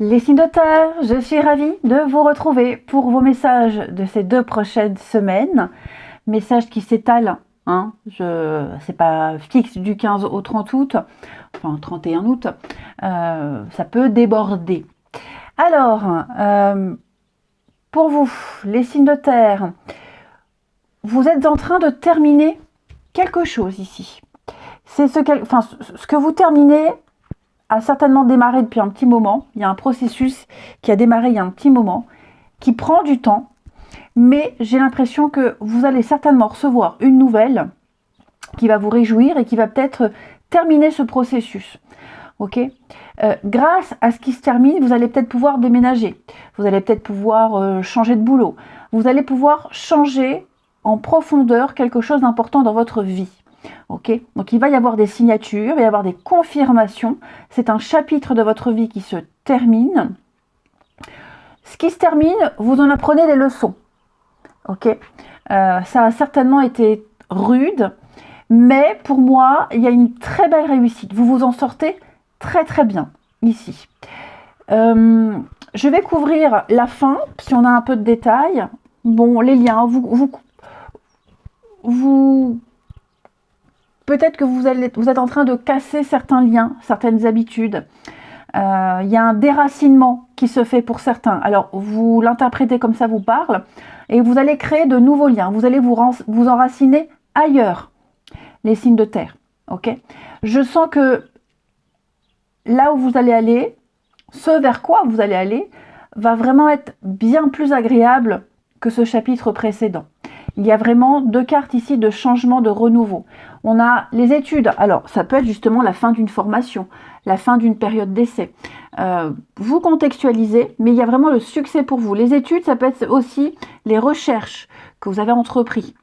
Les signes de terre, je suis ravie de vous retrouver pour vos messages de ces 2 prochaines semaines. Messages qui s'étalent, hein, c'est pas fixe du 15 au 30 août, enfin 31 août, ça peut déborder. Alors, pour vous, les signes de terre, vous êtes en train de terminer quelque chose ici. C'est ce que vous terminez a certainement démarré depuis un petit moment. Il y a un processus qui a démarré il y a un petit moment, qui prend du temps, mais j'ai l'impression que vous allez certainement recevoir une nouvelle qui va vous réjouir et qui va peut-être terminer ce processus. Ok, grâce à ce qui se termine, vous allez peut-être pouvoir déménager, vous allez peut-être pouvoir changer de boulot, vous allez pouvoir changer en profondeur quelque chose d'important dans votre vie. Ok, donc il va y avoir des signatures, il va y avoir des confirmations. C'est un chapitre de votre vie qui se termine. Ce qui se termine, vous en apprenez des leçons. Ok, ça a certainement été rude, mais pour moi, il y a une très belle réussite. Vous vous en sortez très très bien ici. Je vais couvrir la fin, si on a un peu de détails. Bon, les liens, vous peut-être que vous êtes en train de casser certains liens, certaines habitudes. Il y a un déracinement qui se fait pour certains. Alors, vous l'interprétez comme ça vous parle, et vous allez créer de nouveaux liens. Vous allez vous enraciner ailleurs, les signes de terre. Ok, je sens que là où vous allez aller, ce vers quoi vous allez aller, va vraiment être bien plus agréable que ce chapitre précédent. Il y a vraiment 2 cartes ici de changement, de renouveau. On a les études. Alors, ça peut être justement la fin d'une formation, la fin d'une période d'essai. Vous contextualisez, mais il y a vraiment le succès pour vous. Les études, ça peut être aussi les recherches que vous avez entreprises.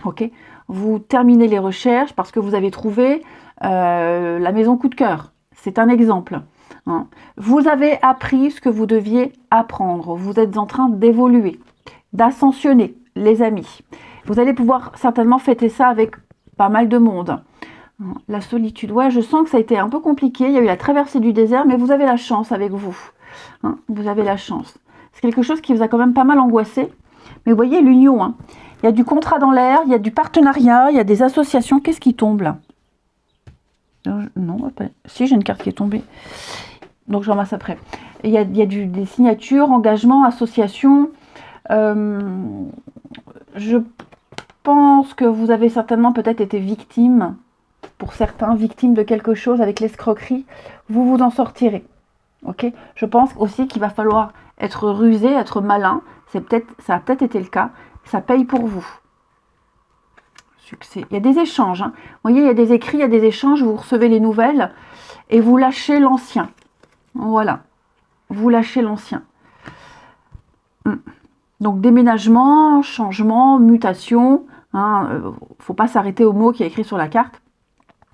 Ok, vous terminez les recherches parce que vous avez trouvé la maison coup de cœur. C'est un exemple. Hein. Vous avez appris ce que vous deviez apprendre. Vous êtes en train d'évoluer, d'ascensionner, les amis. Vous allez pouvoir certainement fêter ça avec pas mal de monde. La solitude, ouais, je sens que ça a été un peu compliqué. Il y a eu la traversée du désert, mais vous avez la chance avec vous. Hein, vous avez la chance. C'est quelque chose qui vous a quand même pas mal angoissé. Mais vous voyez, l'union, hein. Il y a du contrat dans l'air, il y a du partenariat, il y a des associations. Qu'est-ce qui tombe là? Non, si, j'ai une carte qui est tombée. Donc, je ramasse après. Il y a des signatures, engagements, associations. Je pense que vous avez certainement peut-être été victime, pour certains, victime de quelque chose avec l'escroquerie. Vous vous en sortirez. Ok, je pense aussi qu'il va falloir être rusé, être malin. Ça a peut-être été le cas. Ça paye pour vous. Succès. Il y a des échanges. Hein. Vous voyez, il y a des écrits, il y a des échanges. Vous recevez les nouvelles et vous lâchez l'ancien. Voilà. Vous lâchez l'ancien. Donc déménagement, changement, mutation. Hein, faut pas s'arrêter au mot qui est écrit sur la carte.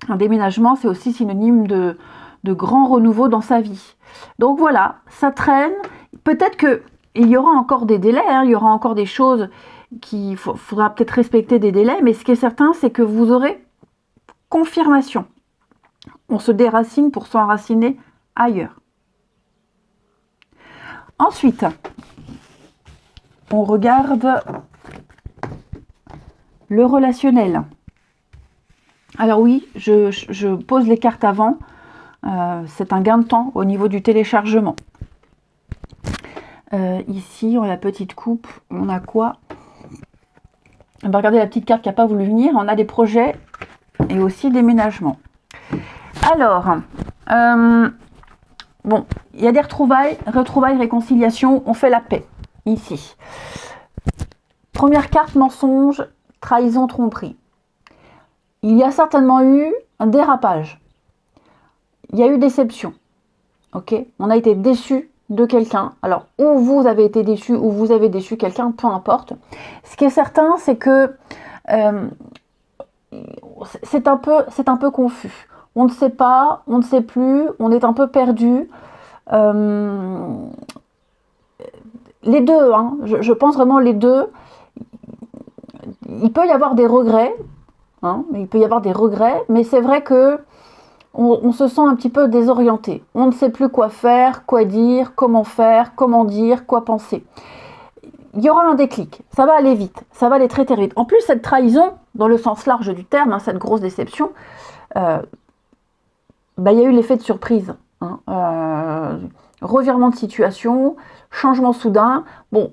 Un déménagement, c'est aussi synonyme de grand renouveau dans sa vie. Donc voilà, ça traîne. Peut-être qu'il y aura encore des délais, hein, il y aura encore des choses qu'il faudra peut-être respecter des délais, mais ce qui est certain, c'est que vous aurez confirmation. On se déracine pour s'enraciner ailleurs. Ensuite, on regarde le relationnel. Alors oui, je pose les cartes avant. C'est un gain de temps au niveau du téléchargement. Ici, on a la petite coupe. On a quoi? On va regarder la petite carte qui n'a pas voulu venir. On a des projets et aussi des déménagements. Alors, bon, il y a des retrouvailles, réconciliation. On fait la paix. Ici. Première carte, mensonge, trahison, tromperie. Il y a certainement eu un dérapage. Il y a eu déception. Ok, on a été déçu de quelqu'un. Alors, ou vous avez été déçu, ou vous avez déçu quelqu'un, peu importe. Ce qui est certain, c'est que c'est un peu confus. On ne sait pas, on ne sait plus, on est un peu perdu. Les deux, hein, je pense vraiment les deux. Il peut y avoir des regrets, hein, mais c'est vrai que on se sent un petit peu désorienté. On ne sait plus quoi faire, quoi dire, comment dire, quoi penser. Il y aura un déclic, ça va aller vite, ça va aller très très vite. En plus, cette trahison, dans le sens large du terme, hein, cette grosse déception, il y a eu l'effet de surprise. Hein. Revirement de situation, changement soudain. Bon,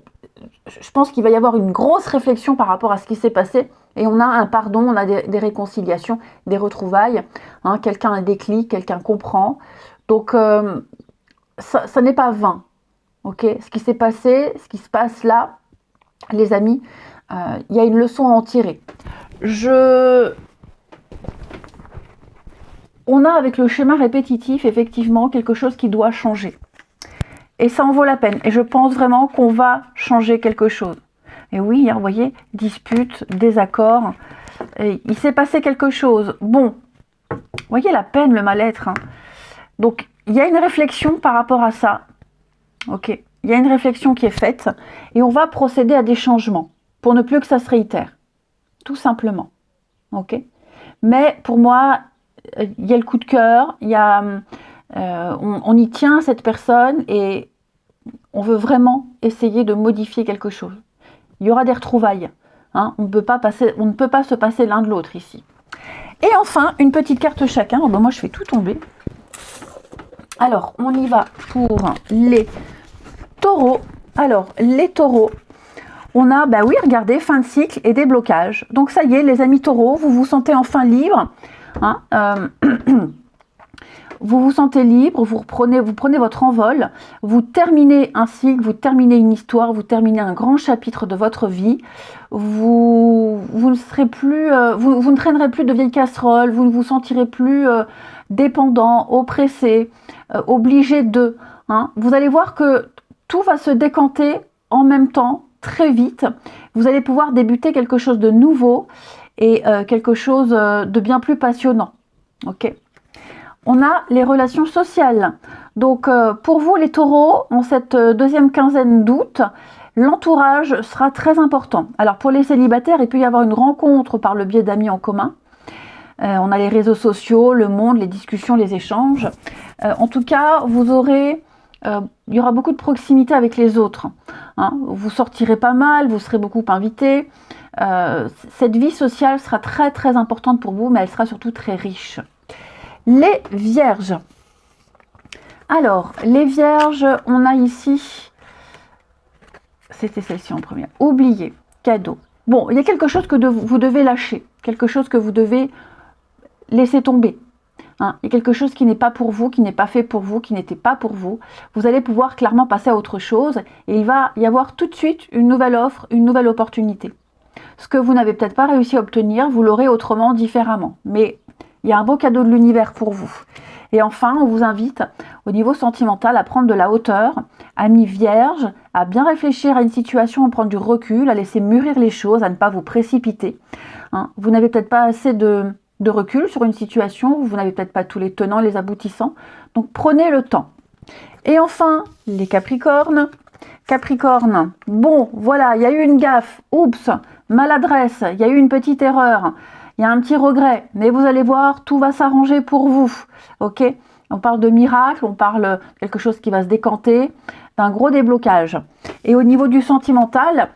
je pense qu'il va y avoir une grosse réflexion par rapport à ce qui s'est passé. Et on a un pardon, on a des réconciliations, des retrouvailles. Hein, quelqu'un a un déclic, quelqu'un comprend. Donc, ça n'est pas vain. Okay, ce qui s'est passé, ce qui se passe là, les amis, il y a une leçon à en tirer. On a avec le schéma répétitif, effectivement, quelque chose qui doit changer. Et ça en vaut la peine. Et je pense vraiment qu'on va changer quelque chose. Et oui, hein, vous voyez, dispute, désaccord. Et il s'est passé quelque chose. Bon, vous voyez la peine, le mal-être. Hein. Donc, il y a une réflexion par rapport à ça. Ok, il y a une réflexion qui est faite et on va procéder à des changements pour ne plus que ça se réitère, tout simplement. Ok, mais pour moi, il y a le coup de cœur, il y a, on y tient à cette personne et on veut vraiment essayer de modifier quelque chose. Il y aura des retrouvailles, hein, on ne peut pas se passer l'un de l'autre ici. Et enfin, une petite carte chacun. Oh ben moi, je fais tout tomber. Alors, on y va pour les taureaux. Alors, les taureaux, on a, bah oui, regardez, fin de cycle et des blocages. Donc, ça y est, les amis taureaux, vous vous sentez enfin libre. Hein, vous vous sentez libre, vous prenez votre envol, vous terminez un cycle, vous terminez une histoire, vous terminez un grand chapitre de votre vie. Vous ne serez plus, vous ne traînerez plus de vieilles casseroles, vous ne vous sentirez plus dépendant, oppressé, obligé de. Hein. Vous allez voir que tout va se décanter en même temps, très vite. Vous allez pouvoir débuter quelque chose de nouveau et quelque chose de bien plus passionnant. Ok. On a les relations sociales. Donc, pour vous, les taureaux, en cette deuxième quinzaine d'août, l'entourage sera très important. Alors, pour les célibataires, il peut y avoir une rencontre par le biais d'amis en commun. On a les réseaux sociaux, le monde, les discussions, les échanges. En tout cas, vous aurez... il y aura beaucoup de proximité avec les autres. Hein. Vous sortirez pas mal, vous serez beaucoup invité. Cette vie sociale sera très très importante pour vous, mais elle sera surtout très riche. Les vierges. Alors, les vierges, on a ici... C'était celle-ci en première. Oubliez, cadeau. Bon, il y a quelque chose que vous devez lâcher. Quelque chose que vous devez laisser tomber. Hein, il y a quelque chose qui n'est pas pour vous, qui n'est pas fait pour vous, qui n'était pas pour vous. Vous allez pouvoir clairement passer à autre chose et il va y avoir tout de suite une nouvelle offre, une nouvelle opportunité. Ce que vous n'avez peut-être pas réussi à obtenir, vous l'aurez autrement, différemment. Mais il y a un beau cadeau de l'univers pour vous. Et enfin, on vous invite au niveau sentimental à prendre de la hauteur, amis vierges, à bien réfléchir à une situation, à prendre du recul, à laisser mûrir les choses, à ne pas vous précipiter. Hein, vous n'avez peut-être pas assez de recul sur une situation, vous n'avez peut-être pas tous les tenants, les aboutissants, donc prenez le temps. Et enfin, les Capricornes. Capricorne, bon, voilà, il y a eu une gaffe, oups, maladresse, il y a eu une petite erreur, il y a un petit regret, mais vous allez voir, tout va s'arranger pour vous, ok? On parle de miracle, on parle de quelque chose qui va se décanter, d'un gros déblocage. Et au niveau du sentimental,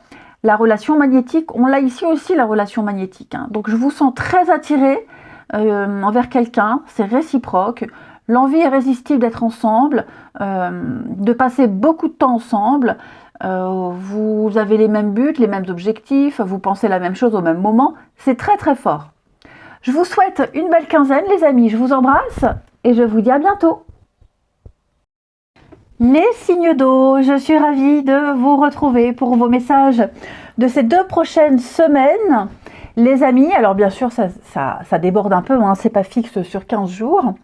la relation magnétique, on l'a ici aussi, la relation magnétique. Hein. Donc, je vous sens très attiré envers quelqu'un, c'est réciproque. L'envie irrésistible d'être ensemble, de passer beaucoup de temps ensemble. Vous avez les mêmes buts, les mêmes objectifs, vous pensez la même chose au même moment. C'est très, très fort. Je vous souhaite une belle quinzaine, les amis. Je vous embrasse et je vous dis à bientôt. Les signes d'eau, je suis ravie de vous retrouver pour vos messages de ces 2 prochaines semaines. Les amis, alors bien sûr, ça déborde un peu, hein, c'est pas fixe sur 15 jours.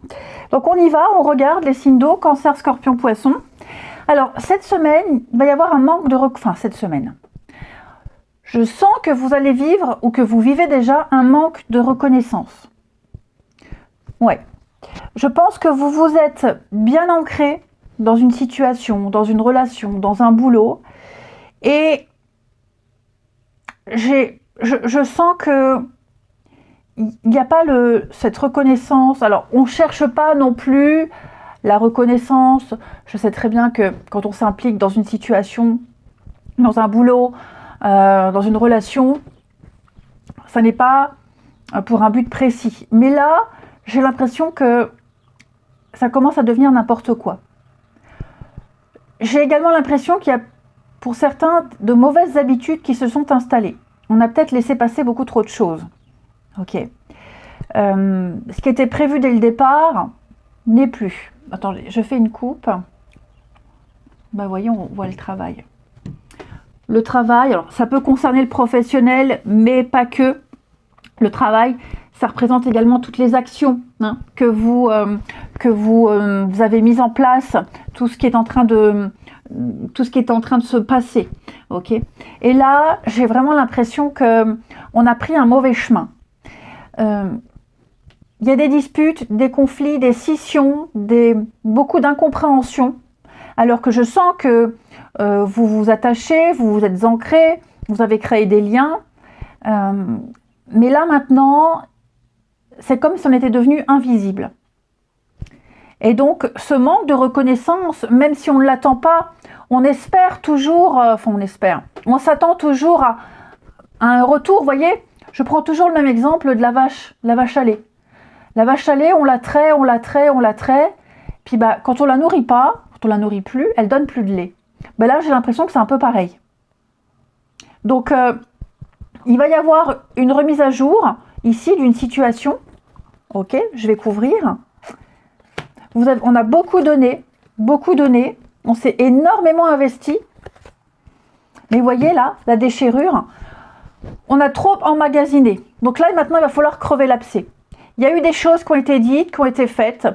Donc on y va, on regarde les signes d'eau, Cancer, Scorpion, Poisson. Alors cette semaine, il va y avoir un manque de... Enfin, cette semaine, je sens que vous allez vivre, ou que vous vivez déjà, un manque de reconnaissance. Ouais. Je pense que vous vous êtes bien ancré dans une situation, dans une relation, dans un boulot. Et je sens que il n'y a pas cette reconnaissance. Alors, on ne cherche pas non plus la reconnaissance. Je sais très bien que quand on s'implique dans une situation, dans un boulot, dans une relation, ça n'est pas pour un but précis. Mais là, j'ai l'impression que ça commence à devenir n'importe quoi. J'ai également l'impression qu'il y a, pour certains, de mauvaises habitudes qui se sont installées. On a peut-être laissé passer beaucoup trop de choses. Ok. Ce qui était prévu dès le départ n'est plus. Attendez, je fais une coupe. Bah, voyez, on voit le travail. Le travail, alors ça peut concerner le professionnel, mais pas que. Le travail, ça représente également toutes les actions que vous avez mises en place, tout ce qui est en train de se passer. Ok. Et là, j'ai vraiment l'impression que on a pris un mauvais chemin. Il y a des disputes, des conflits, des scissions, beaucoup d'incompréhension, alors que je sens que vous vous attachez, vous vous êtes ancrés, vous avez créé des liens. Mais là maintenant, c'est comme si on était devenu invisible. Et donc, ce manque de reconnaissance, même si on ne l'attend pas, on espère toujours, on s'attend toujours à un retour. Vous voyez, je prends toujours le même exemple de la vache à lait. La vache à lait, on la traite, puis quand on la nourrit pas, quand on la nourrit plus, elle donne plus de lait. Là, j'ai l'impression que c'est un peu pareil. Donc, il va y avoir une remise à jour, ici, d'une situation. Ok, je vais couvrir. On a beaucoup donné, on s'est énormément investi. Mais vous voyez là, la déchirure, on a trop emmagasiné. Donc là, maintenant, il va falloir crever l'abcès. Il y a eu des choses qui ont été dites, qui ont été faites,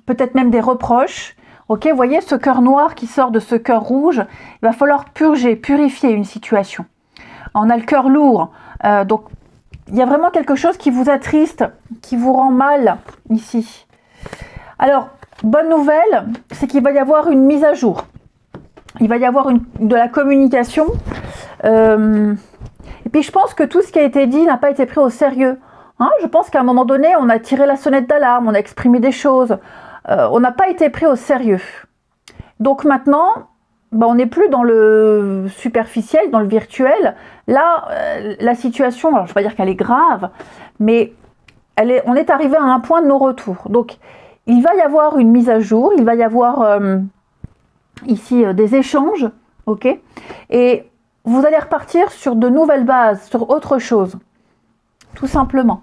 peut-être même des reproches. Ok, vous voyez ce cœur noir qui sort de ce cœur rouge, il va falloir purifier une situation. On a le cœur lourd, donc il y a vraiment quelque chose qui vous attriste, qui vous rend mal ici. Alors, bonne nouvelle, c'est qu'il va y avoir une mise à jour. Il va y avoir de la communication. Et puis je pense que tout ce qui a été dit n'a pas été pris au sérieux. Je pense qu'à un moment donné, on a tiré la sonnette d'alarme, on a exprimé des choses. On n'a pas été pris au sérieux. Donc maintenant, on n'est plus dans le superficiel, dans le virtuel. Là, la situation, alors je ne vais pas dire qu'elle est grave, mais on est arrivé à un point de non-retour. Donc, il va y avoir une mise à jour, il va y avoir ici des échanges, ok, et vous allez repartir sur de nouvelles bases, sur autre chose, tout simplement.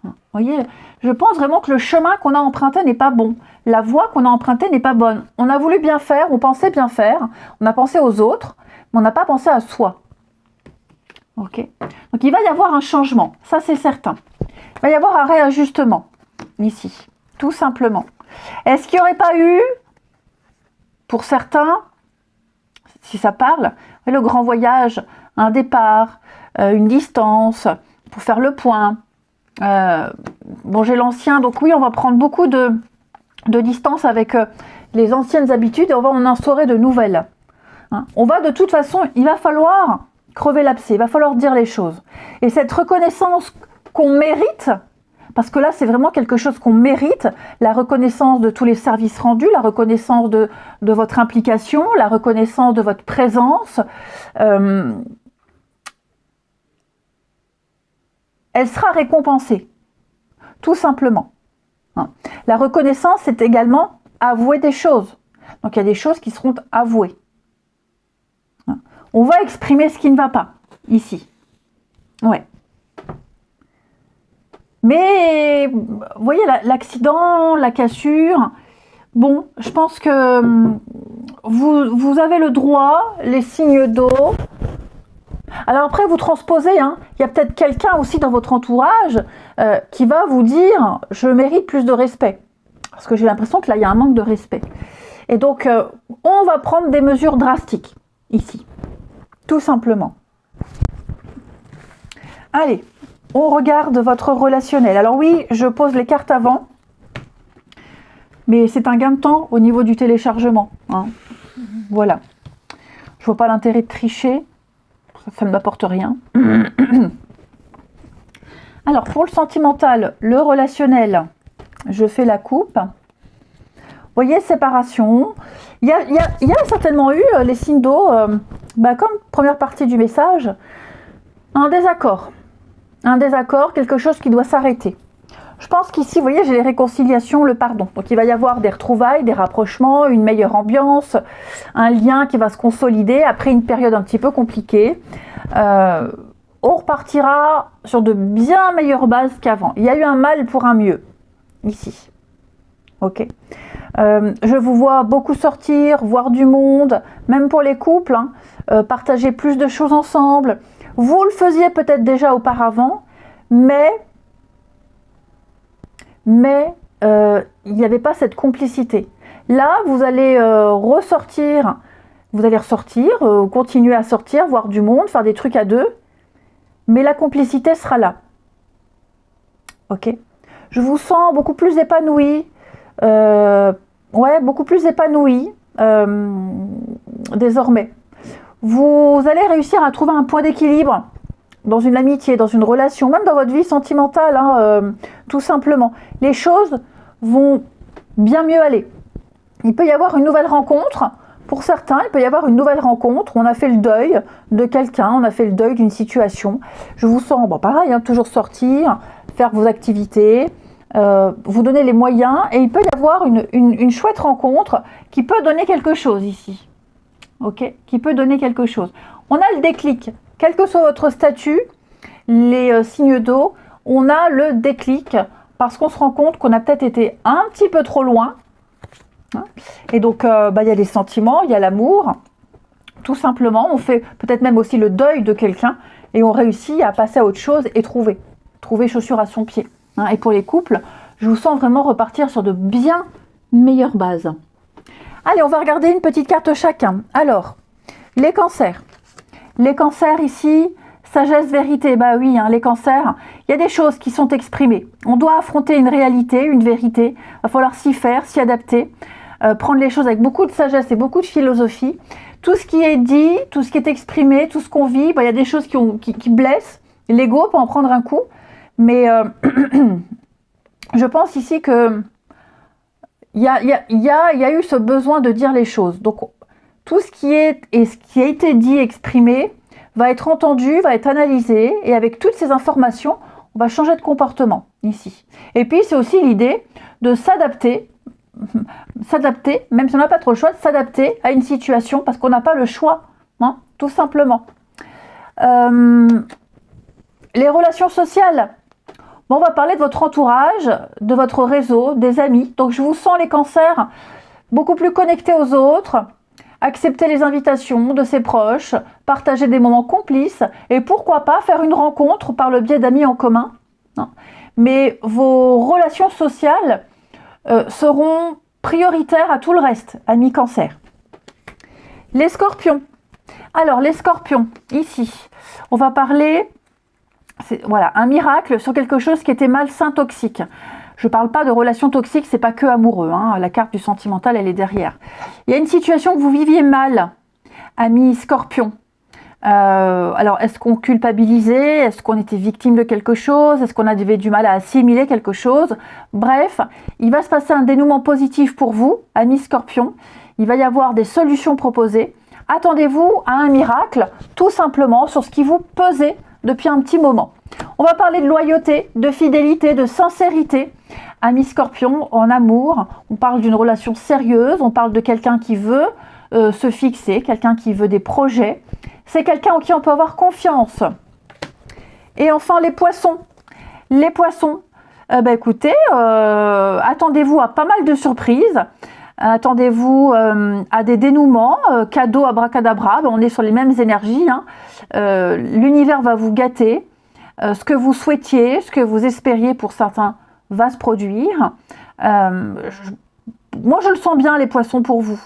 Vous voyez, je pense vraiment que le chemin qu'on a emprunté n'est pas bon. La voie qu'on a empruntée n'est pas bonne. On a voulu bien faire, on pensait bien faire, on a pensé aux autres, mais on n'a pas pensé à soi. Ok. Donc il va y avoir un changement, ça c'est certain. Il va y avoir un réajustement, ici, tout simplement. Est-ce qu'il n'y aurait pas eu, pour certains, si ça parle, le grand voyage, un départ, une distance, pour faire le point. J'ai l'ancien, donc oui, on va prendre beaucoup de distance avec les anciennes habitudes et on va en instaurer de nouvelles. On va de toute façon, il va falloir crever l'abcès, il va falloir dire les choses. Et cette reconnaissance qu'on mérite, parce que là c'est vraiment quelque chose qu'on mérite, la reconnaissance de tous les services rendus, la reconnaissance de votre implication, la reconnaissance de votre présence, elle sera récompensée, tout simplement. La reconnaissance, c'est également avouer des choses. Donc il y a des choses qui seront avouées. On va exprimer ce qui ne va pas, ici. Ouais. Mais, vous voyez, l'accident, la cassure, je pense que vous avez le droit, les signes d'eau. Alors après, vous transposez, il y a peut-être quelqu'un aussi dans votre entourage qui va vous dire « je mérite plus de respect ». Parce que j'ai l'impression que là, il y a un manque de respect. Et donc, on va prendre des mesures drastiques, ici. Tout simplement. Allez, on regarde votre relationnel. Alors oui, je pose les cartes avant, mais c'est un gain de temps au niveau du téléchargement. Voilà. Je vois pas l'intérêt de tricher. Ça ne m'apporte rien. Alors, pour le sentimental, le relationnel, je fais la coupe. Vous voyez, séparation. Il y a certainement eu les signes d'eau, comme première partie du message, un désaccord. Un désaccord, quelque chose qui doit s'arrêter. Je pense qu'ici, vous voyez, j'ai les réconciliations, le pardon. Donc, il va y avoir des retrouvailles, des rapprochements, une meilleure ambiance, un lien qui va se consolider après une période un petit peu compliquée. On repartira sur de bien meilleures bases qu'avant. Il y a eu un mal pour un mieux, ici. Ok. Je vous vois beaucoup sortir, voir du monde, même pour les couples, partager plus de choses ensemble. Vous le faisiez peut-être déjà auparavant, mais il n'y avait pas cette complicité. Là, vous allez ressortir, continuer à sortir, voir du monde, faire des trucs à deux, mais la complicité sera là. Ok. Je vous sens beaucoup plus épanoui, beaucoup plus épanoui désormais. Vous allez réussir à trouver un point d'équilibre dans une amitié, dans une relation, même dans votre vie sentimentale, tout simplement. Les choses vont bien mieux aller. Il peut y avoir une nouvelle rencontre. Pour certains, il peut y avoir une nouvelle rencontre. On a fait le deuil de quelqu'un, on a fait le deuil d'une situation. Je vous sens, pareil, toujours sortir, faire vos activités, vous donner les moyens. Et il peut y avoir une chouette rencontre qui peut donner quelque chose ici. Ok, qui peut donner quelque chose. On a le déclic. Quel que soit votre statut, les signes d'eau, on a le déclic parce qu'on se rend compte qu'on a peut-être été un petit peu trop loin. Et donc, il y a les sentiments, il y a l'amour. Tout simplement, on fait peut-être même aussi le deuil de quelqu'un et on réussit à passer à autre chose et trouver chaussure à son pied. Et pour les couples, je vous sens vraiment repartir sur de bien meilleures bases. Allez, on va regarder une petite carte chacun. Alors, les cancers. Les cancers ici, sagesse, vérité. Oui, les cancers, il y a des choses qui sont exprimées. On doit affronter une réalité, une vérité. Il va falloir s'y faire, s'y adapter. Prendre les choses avec beaucoup de sagesse et beaucoup de philosophie. Tout ce qui est dit, tout ce qui est exprimé, tout ce qu'on vit, il y a des choses qui blessent. L'ego peut en prendre un coup. Mais je pense ici que il y a eu ce besoin de dire les choses. Donc, tout ce qui a été dit, exprimé, va être entendu, va être analysé. Et avec toutes ces informations, on va changer de comportement ici. Et puis, c'est aussi l'idée de s'adapter, même si on n'a pas trop le choix, de s'adapter à une situation parce qu'on n'a pas le choix, tout simplement. Les relations sociales. On va parler de votre entourage, de votre réseau, des amis. Donc, je vous sens les cancers beaucoup plus connectés aux autres, accepter les invitations de ses proches, partager des moments complices et pourquoi pas faire une rencontre par le biais d'amis en commun. Mais vos relations sociales seront prioritaires à tout le reste, amis cancer. Les scorpions. Alors, les scorpions, ici, on va parler... Voilà, un miracle sur quelque chose qui était malsain, toxique. Je ne parle pas de relations toxiques, c'est pas que amoureux. La carte du sentimental, elle est derrière. Il y a une situation que vous viviez mal, ami scorpion. Alors, est-ce qu'on culpabilisait? Est-ce qu'on était victime de quelque chose? Est-ce qu'on avait du mal à assimiler quelque chose? Bref, il va se passer un dénouement positif pour vous, ami scorpion. Il va y avoir des solutions proposées. Attendez-vous à un miracle, tout simplement, sur ce qui vous pesait depuis un petit moment. On va parler de loyauté, de fidélité, de sincérité. Ami Scorpion, en amour, on parle d'une relation sérieuse, on parle de quelqu'un qui veut se fixer, quelqu'un qui veut des projets. C'est quelqu'un en qui on peut avoir confiance. Et enfin, les poissons. Les poissons, écoutez, attendez-vous à pas mal de surprises. Attendez-vous à des dénouements, cadeaux, abracadabra, on est sur les mêmes énergies. L'univers va vous gâter. Ce que vous souhaitiez, ce que vous espériez pour certains va se produire. Moi, je le sens bien, les poissons, pour vous.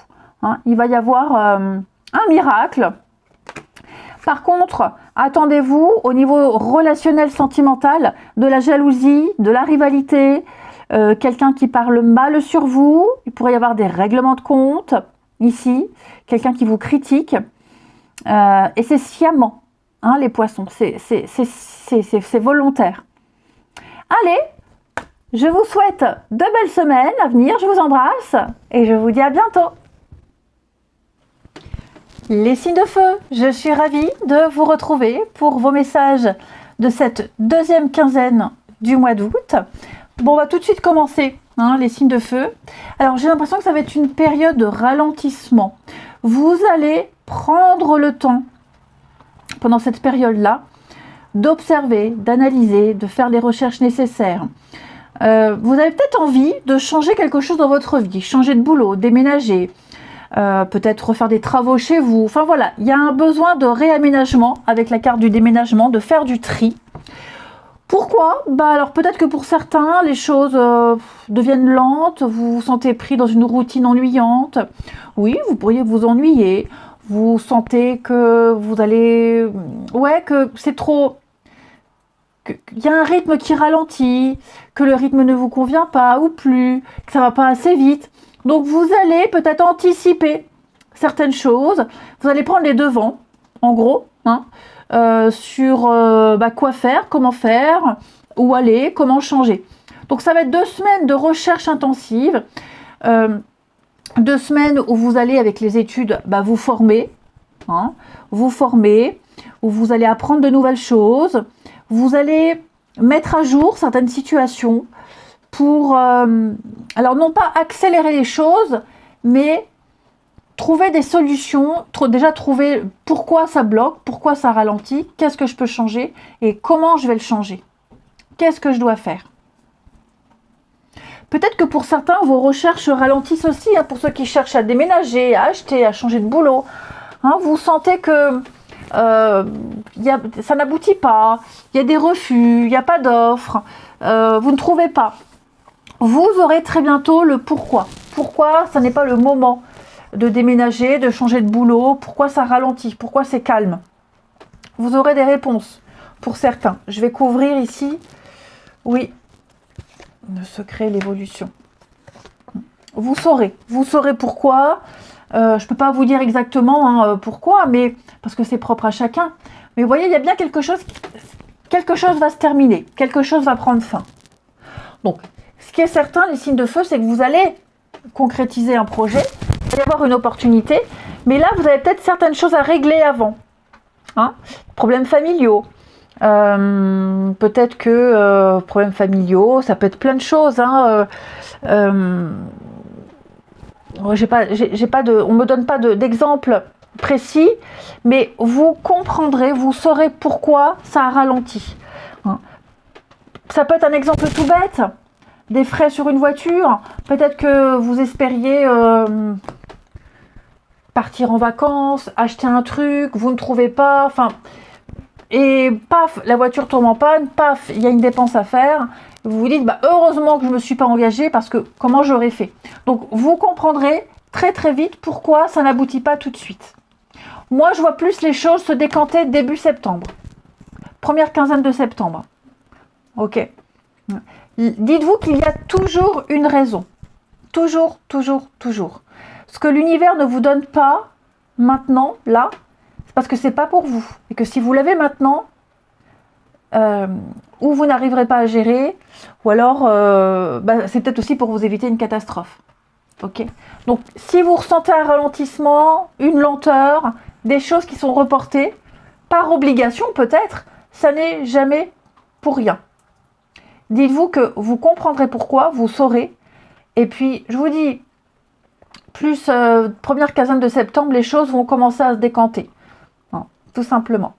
Il va y avoir un miracle. Par contre, attendez-vous au niveau relationnel, sentimental, de la jalousie, de la rivalité, quelqu'un qui parle mal sur vous, il pourrait y avoir des règlements de compte, ici, quelqu'un qui vous critique, et c'est sciemment, les poissons, c'est volontaire. Allez, je vous souhaite de belles semaines à venir, je vous embrasse et je vous dis à bientôt. Les signes de feu, je suis ravie de vous retrouver pour vos messages de cette deuxième quinzaine du mois d'août. Bon, on va tout de suite commencer, les signes de feu. Alors, j'ai l'impression que ça va être une période de ralentissement. Vous allez prendre le temps, pendant cette période-là, d'observer, d'analyser, de faire les recherches nécessaires. Vous avez peut-être envie de changer quelque chose dans votre vie, changer de boulot, déménager, peut-être refaire des travaux chez vous. Enfin voilà, il y a un besoin de réaménagement avec la carte du déménagement, de faire du tri. Pourquoi? Alors peut-être que pour certains, les choses deviennent lentes, vous vous sentez pris dans une routine ennuyante. Oui, vous pourriez vous ennuyer. Vous sentez que vous allez... Ouais, que c'est trop... qu'il y a un rythme qui ralentit, que le rythme ne vous convient pas ou plus, que ça va pas assez vite. Donc vous allez peut-être anticiper certaines choses, vous allez prendre les devants, en gros, sur quoi faire, comment faire, où aller, comment changer. Donc ça va être 2 semaines de recherche intensive, 2 semaines où vous allez avec les études vous former, où vous allez apprendre de nouvelles choses, vous allez mettre à jour certaines situations pour, alors non pas accélérer les choses, mais trouver des solutions, déjà trouver pourquoi ça bloque, pourquoi ça ralentit, qu'est-ce que je peux changer et comment je vais le changer. Qu'est-ce que je dois faire? Peut-être que pour certains, vos recherches ralentissent aussi, pour ceux qui cherchent à déménager, à acheter, à changer de boulot. Vous sentez que ça n'aboutit pas, il y a des refus, il n'y a pas d'offres, vous ne trouvez pas. Vous aurez très bientôt le pourquoi. Pourquoi ça n'est pas le moment de déménager, de changer de boulot, pourquoi ça ralentit, pourquoi c'est calme. Vous aurez des réponses pour certains. Je vais couvrir ici, oui, le secret, l'évolution. Vous saurez pourquoi. Je ne peux pas vous dire exactement pourquoi, mais parce que c'est propre à chacun. Mais vous voyez, il y a bien quelque chose va se terminer, quelque chose va prendre fin. Donc, ce qui est certain, les signes de feu, c'est que vous allez concrétiser un projet, il va y avoir une opportunité, mais là, vous avez peut-être certaines choses à régler avant. Problèmes familiaux. Peut-être que problèmes familiaux, ça peut être plein de choses. On me donne pas d'exemple précis, mais vous comprendrez, vous saurez pourquoi ça a ralenti. Ça peut être un exemple tout bête, des frais sur une voiture. Peut-être que vous espériez partir en vacances, acheter un truc, vous ne trouvez pas, et paf, la voiture tombe en panne, paf, il y a une dépense à faire. Vous vous dites, heureusement que je ne me suis pas engagée parce que comment j'aurais fait? Donc, vous comprendrez très très vite pourquoi ça n'aboutit pas tout de suite. Moi, je vois plus les choses se décanter début septembre. Première quinzaine de septembre. Ok. Dites-vous qu'il y a toujours une raison. Toujours, toujours, toujours. Ce que l'univers ne vous donne pas maintenant, là, c'est parce que c'est pas pour vous. Et que si vous l'avez maintenant, ou vous n'arriverez pas à gérer, ou alors c'est peut-être aussi pour vous éviter une catastrophe. Ok. Donc si vous ressentez un ralentissement, une lenteur, des choses qui sont reportées, par obligation peut-être, ça n'est jamais pour rien. Dites-vous que vous comprendrez pourquoi, vous saurez. Et puis je vous dis, plus première quinzaine de septembre, les choses vont commencer à se décanter. Tout simplement.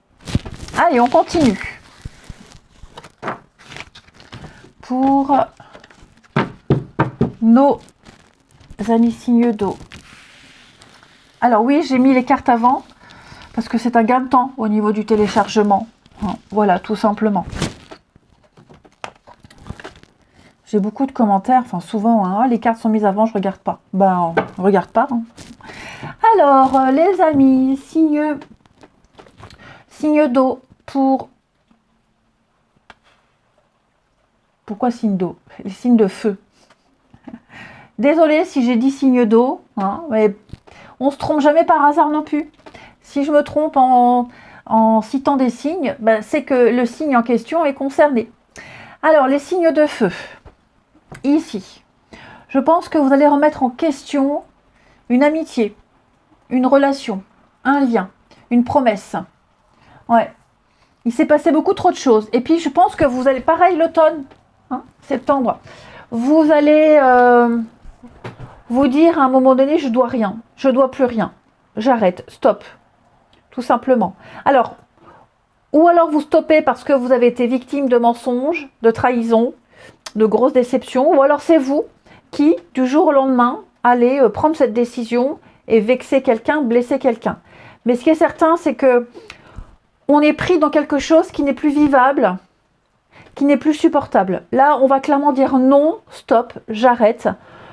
Allez, on continue. Pour nos amis signes d'eau. Alors oui, j'ai mis les cartes avant parce que c'est un gain de temps au niveau du téléchargement. Voilà, tout simplement. J'ai beaucoup de commentaires, souvent, les cartes sont mises avant, je regarde pas. On regarde pas. Alors, les amis, signes d'eau pour... Pourquoi signe d'eau? Les signes de feu. Désolée si j'ai dit signe d'eau, mais on se trompe jamais par hasard non plus. Si je me trompe en citant des signes, c'est que le signe en question est concerné. Alors, les signes de feu. Ici, je pense que vous allez remettre en question une amitié, une relation, un lien, une promesse. Ouais. Il s'est passé beaucoup trop de choses. Et puis, je pense que vous allez, pareil, l'automne, hein, septembre, vous allez vous dire à un moment donné, je dois rien, je dois plus rien. J'arrête, stop, tout simplement. Alors, ou alors vous stoppez parce que vous avez été victime de mensonges, de trahisons, de grosses déceptions, ou alors c'est vous qui, du jour au lendemain, allez prendre cette décision et vexer quelqu'un, blesser quelqu'un. Mais ce qui est certain, c'est que on est pris dans quelque chose qui n'est plus vivable, qui n'est plus supportable. Là, on va clairement dire non, stop, j'arrête,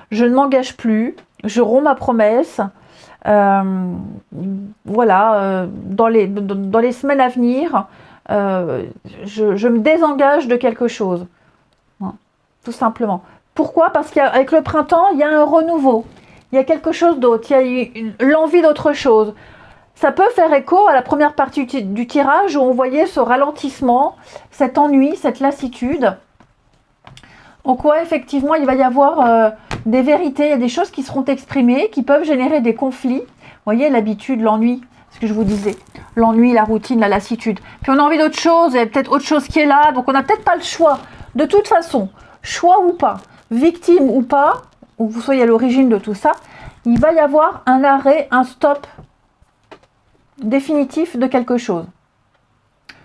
je ne m'engage plus, je romps ma promesse. Voilà, dans les semaines à venir, je me désengage de quelque chose. Hein, tout simplement. Pourquoi? Parce qu'avec le printemps, il y a un renouveau. Il y a quelque chose d'autre. Il y a l'envie d'autre chose. Ça peut faire écho à la première partie du tirage où on voyait ce ralentissement, cet ennui, cette lassitude. Donc ouais, effectivement, il va y avoir des vérités, il y a des choses qui seront exprimées, qui peuvent générer des conflits. Vous voyez, l'habitude, l'ennui, ce que je vous disais. L'ennui, la routine, la lassitude. Puis on a envie d'autre chose, il y a peut-être autre chose qui est là, donc on n'a peut-être pas le choix. De toute façon, choix ou pas, victime ou pas, ou vous soyez à l'origine de tout ça, il va y avoir un arrêt, un stop définitif de quelque chose.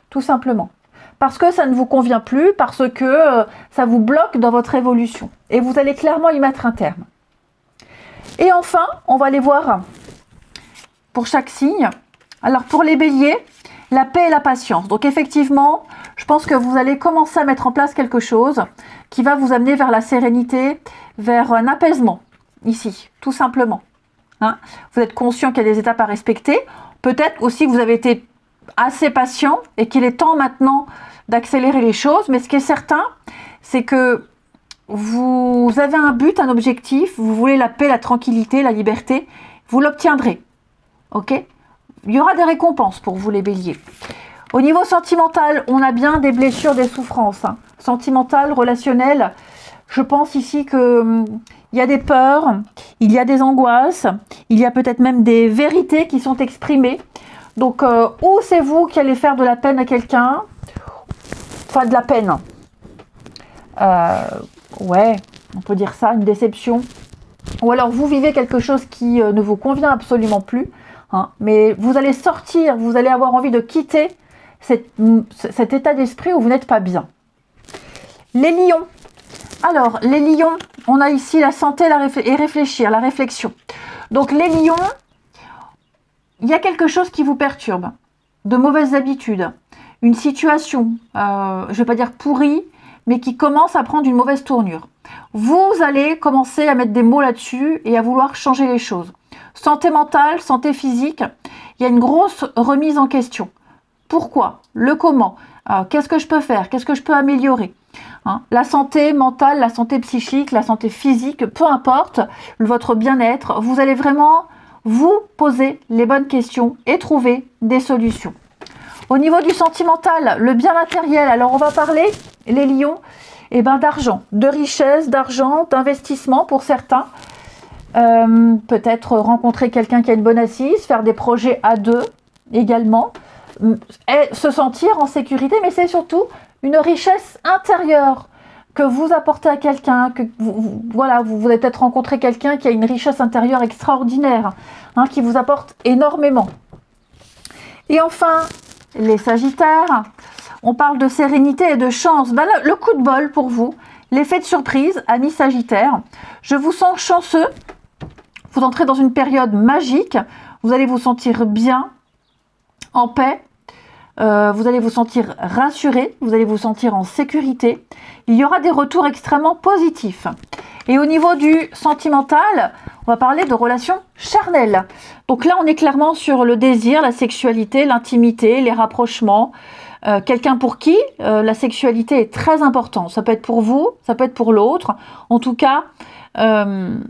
Tout simplement. Parce que ça ne vous convient plus, parce que ça vous bloque dans votre évolution. Et vous allez clairement y mettre un terme. Et enfin, on va aller voir pour chaque signe. Alors pour les béliers, la paix et la patience. Donc effectivement, je pense que vous allez commencer à mettre en place quelque chose qui va vous amener vers la sérénité, vers un apaisement, ici, tout simplement. Hein, vous êtes conscient qu'il y a des étapes à respecter. Peut-être aussi que vous avez été assez patient et qu'il est temps maintenant d'accélérer les choses. Mais ce qui est certain, c'est que vous avez un but, un objectif. Vous voulez la paix, la tranquillité, la liberté. Vous l'obtiendrez. Ok ? Il y aura des récompenses pour vous les béliers. Au niveau sentimental, on a bien des blessures, des souffrances. Hein. Sentimentales, relationnelles. Je pense ici que il y a des peurs, il y a des angoisses, il y a peut-être même des vérités qui sont exprimées. Donc, ou c'est vous qui allez faire de la peine à quelqu'un, enfin de la peine. Ouais, on peut dire ça, une déception. Ou alors vous vivez quelque chose qui ne vous convient absolument plus. Hein, mais vous allez sortir, vous allez avoir envie de quitter cet état d'esprit où vous n'êtes pas bien. Les lions. Alors, les lions, on a ici la santé et réfléchir, la réflexion. Donc, les lions, il y a quelque chose qui vous perturbe, de mauvaises habitudes, une situation, je ne vais pas dire pourrie, mais qui commence à prendre une mauvaise tournure. Vous allez commencer à mettre des mots là-dessus et à vouloir changer les choses. Santé mentale, santé physique, il y a une grosse remise en question. Pourquoi? Le comment? Qu'est-ce que je peux faire? Qu'est-ce que je peux améliorer? Hein, la santé mentale, la santé psychique, la santé physique, peu importe, votre bien-être, vous allez vraiment vous poser les bonnes questions et trouver des solutions. Au niveau du sentimental, le bien matériel, alors on va parler, les lions, d'argent, de richesse, d'argent, d'investissement pour certains. Peut-être rencontrer quelqu'un qui a une bonne assise, faire des projets à deux également, et se sentir en sécurité, mais c'est surtout une richesse intérieure que vous apportez à quelqu'un, que voilà, vous avez peut-être rencontré quelqu'un qui a une richesse intérieure extraordinaire, hein, qui vous apporte énormément. Et enfin, les Sagittaires, on parle de sérénité et de chance. Ben, le coup de bol pour vous, l'effet de surprise, amis Sagittaires, je vous sens chanceux, vous entrez dans une période magique, vous allez vous sentir bien, en paix, vous allez vous sentir rassuré, vous allez vous sentir en sécurité. Il y aura des retours extrêmement positifs. Et au niveau du sentimental, on va parler de relations charnelles. Donc là, on est clairement sur le désir, la sexualité, l'intimité, les rapprochements. Quelqu'un pour qui la sexualité est très importante. Ça peut être pour vous, ça peut être pour l'autre. En tout cas, le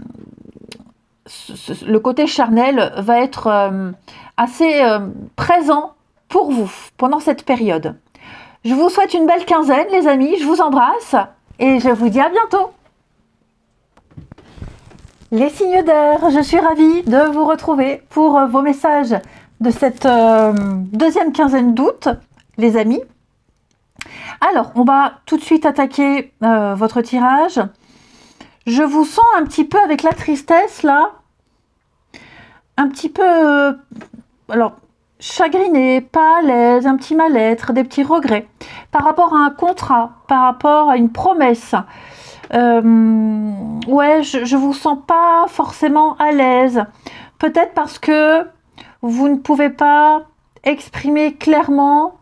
côté charnel va être assez présent pour vous pendant cette période. Je vous souhaite une belle quinzaine, les amis. Je vous embrasse et je vous dis à bientôt. Les signes d'air, je suis ravie de vous retrouver pour vos messages de cette deuxième quinzaine d'août, les amis. Alors, on va tout de suite attaquer votre tirage. Je vous sens un petit peu avec la tristesse, là. Un petit peu... alors, chagriné, pas à l'aise, un petit mal-être, des petits regrets. Par rapport à un contrat, par rapport à une promesse. Ouais, je vous sens pas forcément à l'aise. Peut-être parce que vous ne pouvez pas exprimer clairement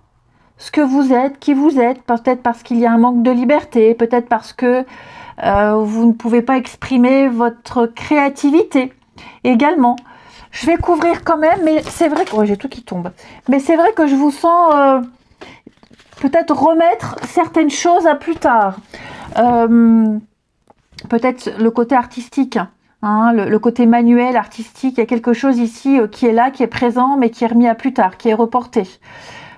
ce que vous êtes, qui vous êtes. Peut-être parce qu'il y a un manque de liberté. Peut-être parce que vous ne pouvez pas exprimer votre créativité également. Je vais couvrir quand même, mais c'est vrai que... ouais, j'ai tout qui tombe. Mais c'est vrai que je vous sens peut-être remettre certaines choses à plus tard. Peut-être le côté artistique, hein, le côté manuel, artistique. Il y a quelque chose ici qui est là, qui est présent, mais qui est remis à plus tard, qui est reporté.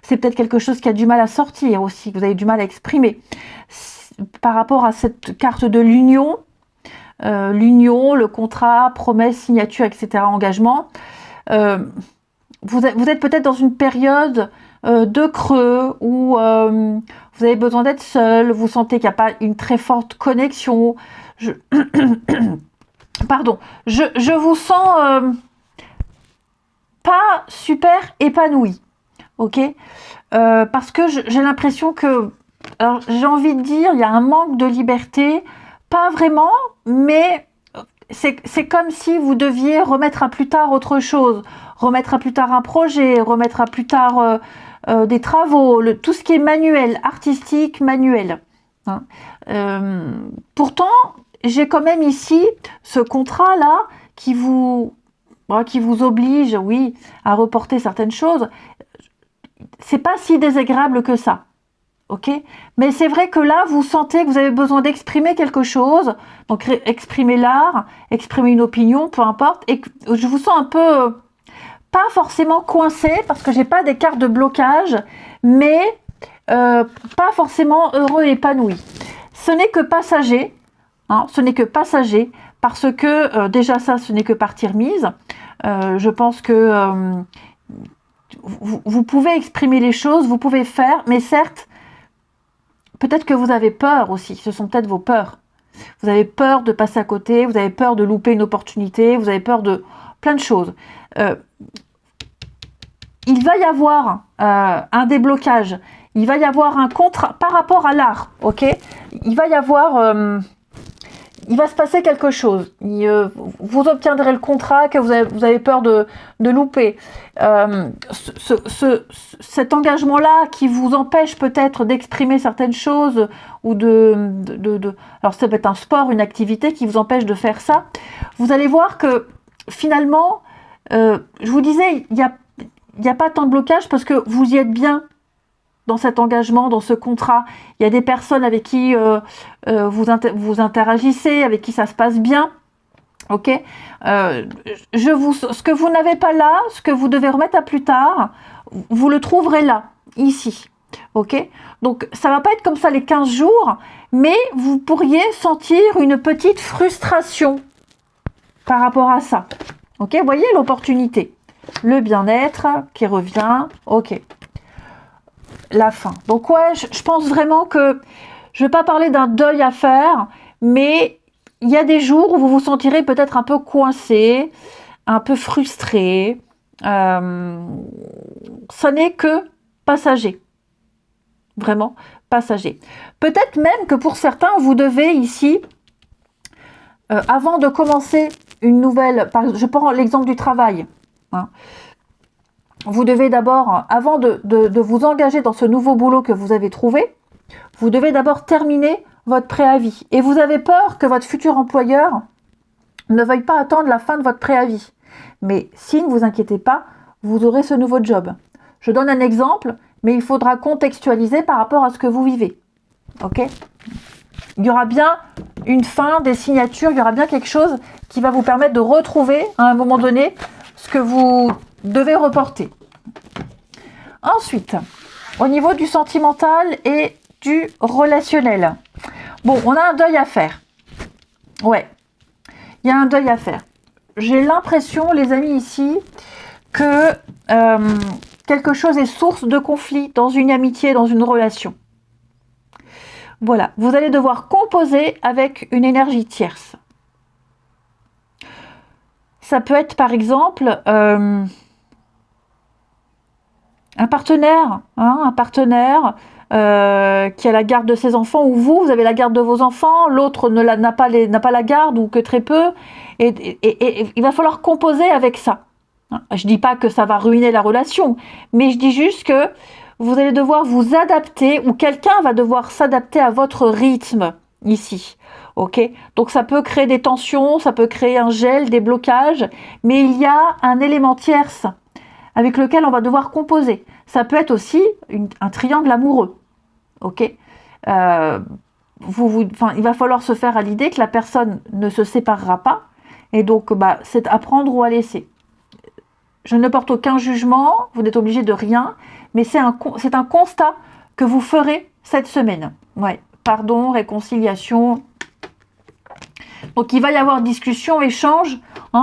C'est peut-être quelque chose qui a du mal à sortir aussi, que vous avez du mal à exprimer. Par rapport à cette carte de l'union, le contrat, promesse, signature, etc., engagement, vous êtes peut-être dans une période de creux où vous avez besoin d'être seul, vous sentez qu'il n'y a pas une très forte connexion. Pardon, je vous sens pas super épanoui, ok, parce que j'ai l'impression que, alors j'ai envie de dire, il y a un manque de liberté, pas vraiment, mais c'est comme si vous deviez remettre à plus tard autre chose, remettre à plus tard un projet, remettre à plus tard des travaux, tout ce qui est manuel, artistique, manuel. Hein. Pourtant, j'ai quand même ici ce contrat-là qui vous oblige, oui, à reporter certaines choses. C'est pas si désagréable que ça. Ok, mais c'est vrai que là, vous sentez que vous avez besoin d'exprimer quelque chose, donc exprimer l'art, exprimer une opinion, peu importe, et je vous sens un peu, pas forcément coincé, parce que j'ai pas des cartes de blocage, mais pas forcément heureux et épanoui. Ce n'est que passager, hein, ce n'est que passager, parce que déjà ça, ce n'est que partie remise. Je pense que vous pouvez exprimer les choses, vous pouvez faire, mais certes, peut-être que vous avez peur aussi, ce sont peut-être vos peurs. Vous avez peur de passer à côté, vous avez peur de louper une opportunité, vous avez peur de plein de choses. Il va y avoir un déblocage, il va y avoir un contrat par rapport à l'art, ok? Il va y avoir... il va se passer quelque chose. Vous obtiendrez le contrat que vous avez peur de louper. Cet engagement-là qui vous empêche peut-être d'exprimer certaines choses ou alors ça peut être un sport, une activité qui vous empêche de faire ça. Vous allez voir que finalement, je vous disais, il n'y a pas tant de blocage parce que vous y êtes bien. Dans cet engagement, dans ce contrat, il y a des personnes avec qui vous interagissez, avec qui ça se passe bien, ok. Ce que vous n'avez pas là, ce que vous devez remettre à plus tard, vous le trouverez là, ici, ok. Donc ça va pas être comme ça les 15 jours, mais vous pourriez sentir une petite frustration par rapport à ça, ok. Vous voyez l'opportunité, le bien-être qui revient, ok. La fin. Donc ouais, je pense vraiment que je ne vais pas parler d'un deuil à faire, mais il y a des jours où vous vous sentirez peut-être un peu coincé, un peu frustré. Ça n'est que passager. Vraiment passager. Peut-être même que pour certains, vous devez ici, avant de commencer une nouvelle, je prends l'exemple du travail, hein, vous devez d'abord, avant de vous engager dans ce nouveau boulot que vous avez trouvé, vous devez d'abord terminer votre préavis. Et vous avez peur que votre futur employeur ne veuille pas attendre la fin de votre préavis. Mais si, ne vous inquiétez pas, vous aurez ce nouveau job. Je donne un exemple, mais il faudra contextualiser par rapport à ce que vous vivez. Ok ? Il y aura bien une fin, des signatures, il y aura bien quelque chose qui va vous permettre de retrouver à un moment donné ce que vous devez reporter. Ensuite, au niveau du sentimental et du relationnel. Bon, on a un deuil à faire. Ouais, il y a un deuil à faire. J'ai l'impression, les amis, ici, que quelque chose est source de conflit dans une amitié, dans une relation. Voilà, vous allez devoir composer avec une énergie tierce. Ça peut être, par exemple, un partenaire, qui a la garde de ses enfants, ou vous avez la garde de vos enfants, l'autre n'a pas la garde, ou que très peu, et il va falloir composer avec ça. Je ne dis pas que ça va ruiner la relation, mais je dis juste que vous allez devoir vous adapter, ou quelqu'un va devoir s'adapter à votre rythme, ici. Ok, donc ça peut créer des tensions, ça peut créer un gel, des blocages, mais il y a un élément tierce avec lequel on va devoir composer. Ça peut être aussi un triangle amoureux. Ok, il va falloir se faire à l'idée que la personne ne se séparera pas, et donc c'est à prendre ou à laisser. Je ne porte aucun jugement, vous n'êtes obligé de rien, mais c'est un constat que vous ferez cette semaine. Ouais, pardon, réconciliation. Donc il va y avoir discussion, échange,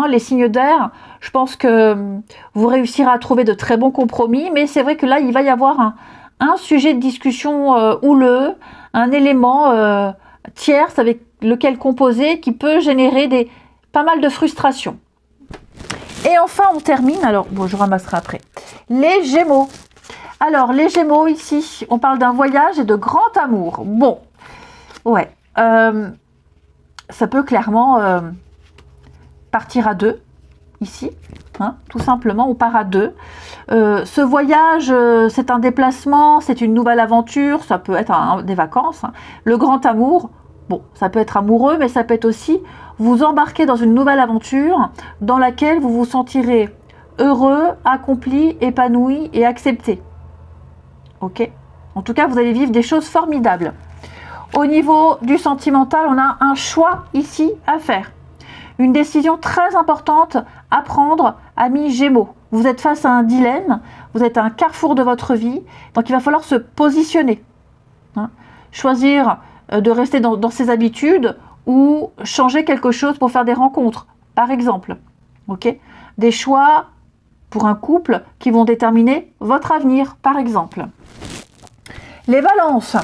les signes d'air. Je pense que vous réussirez à trouver de très bons compromis, mais c'est vrai que là, il va y avoir un sujet de discussion houleux, un élément tierce avec lequel composer qui peut générer pas mal de frustration. Et enfin, on termine, alors, bon, je ramasserai après, les Gémeaux. Alors, les Gémeaux, ici, on parle d'un voyage et de grand amour. Bon, ouais, ça peut clairement partir à deux, ici, tout simplement, on part à deux. Ce voyage, c'est un déplacement, c'est une nouvelle aventure, ça peut être des vacances. Le grand amour, bon, ça peut être amoureux, mais ça peut être aussi vous embarquer dans une nouvelle aventure dans laquelle vous vous sentirez heureux, accompli, épanoui et accepté. Ok ? En tout cas, vous allez vivre des choses formidables. Au niveau du sentimental, on a un choix ici à faire. Une décision très importante à prendre, amis Gémeaux. Vous êtes face à un dilemme, vous êtes à un carrefour de votre vie, donc il va falloir se positionner. Choisir de rester dans ses habitudes ou changer quelque chose pour faire des rencontres, par exemple. Ok ? Des choix pour un couple qui vont déterminer votre avenir, par exemple. Les balances.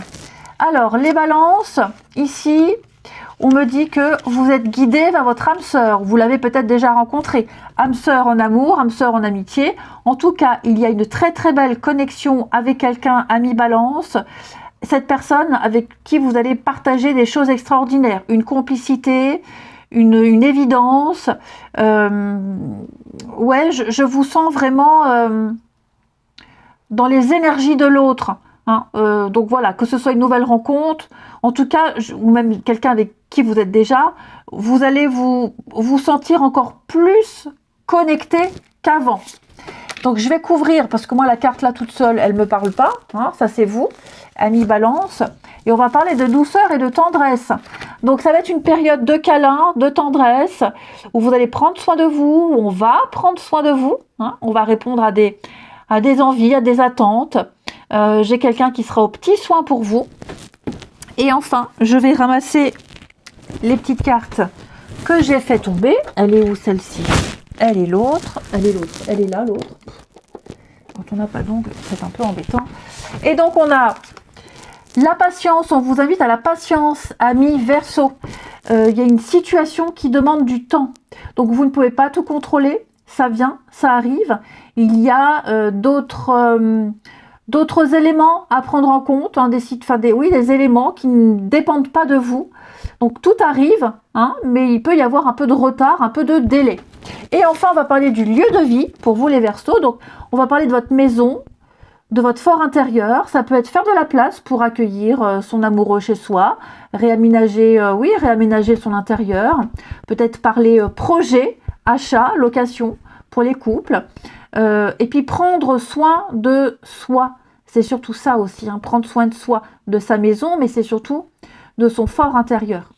Alors, les balances, ici, on me dit que vous êtes guidé vers votre âme sœur. Vous l'avez peut-être déjà rencontré. Âme sœur en amour, âme sœur en amitié. En tout cas, il y a une très très belle connexion avec quelqu'un, ami balance. Cette personne avec qui vous allez partager des choses extraordinaires. Une complicité, une évidence. Ouais, je vous sens vraiment dans les énergies de l'autre. Donc voilà, que ce soit une nouvelle rencontre, en tout cas, ou même quelqu'un avec qui vous êtes déjà, vous allez vous sentir encore plus connecté qu'avant. Donc je vais couvrir, parce que moi la carte là toute seule, elle ne me parle pas, ça c'est vous, ami balance, et on va parler de douceur et de tendresse. Donc ça va être une période de câlin, de tendresse, où vous allez prendre soin de vous, où on va prendre soin de vous, on va répondre à des envies, à des attentes. J'ai quelqu'un qui sera au petit soin pour vous. Et enfin, je vais ramasser les petites cartes que j'ai fait tomber. Elle est où celle-ci? Elle est l'autre. Elle est l'autre. Elle est là, l'autre. Quand on n'a pas d'ongle, c'est un peu embêtant. Et donc, on a la patience. On vous invite à la patience, amis Verseau. Il y a une situation qui demande du temps. Donc, vous ne pouvez pas tout contrôler. Ça vient, ça arrive. Il y a d'autres éléments à prendre en compte, des éléments qui ne dépendent pas de vous. Donc tout arrive, mais il peut y avoir un peu de retard, un peu de délai. Et enfin, on va parler du lieu de vie pour vous les Verseaux. Donc on va parler de votre maison, de votre fort intérieur. Ça peut être faire de la place pour accueillir son amoureux chez soi, réaménager son intérieur. Peut-être parler projet, achat, location pour les couples. Et puis prendre soin de soi, c'est surtout ça aussi, prendre soin de soi, de sa maison, mais c'est surtout de son fort intérieur.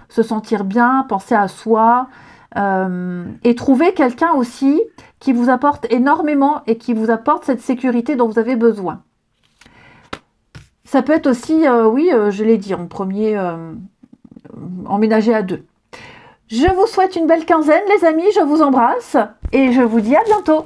Se sentir bien, penser à soi, et trouver quelqu'un aussi qui vous apporte énormément et qui vous apporte cette sécurité dont vous avez besoin. Ça peut être aussi, oui, je l'ai dit en premier, emménager à deux. Je vous souhaite une belle quinzaine, les amis. Je vous embrasse et je vous dis à bientôt.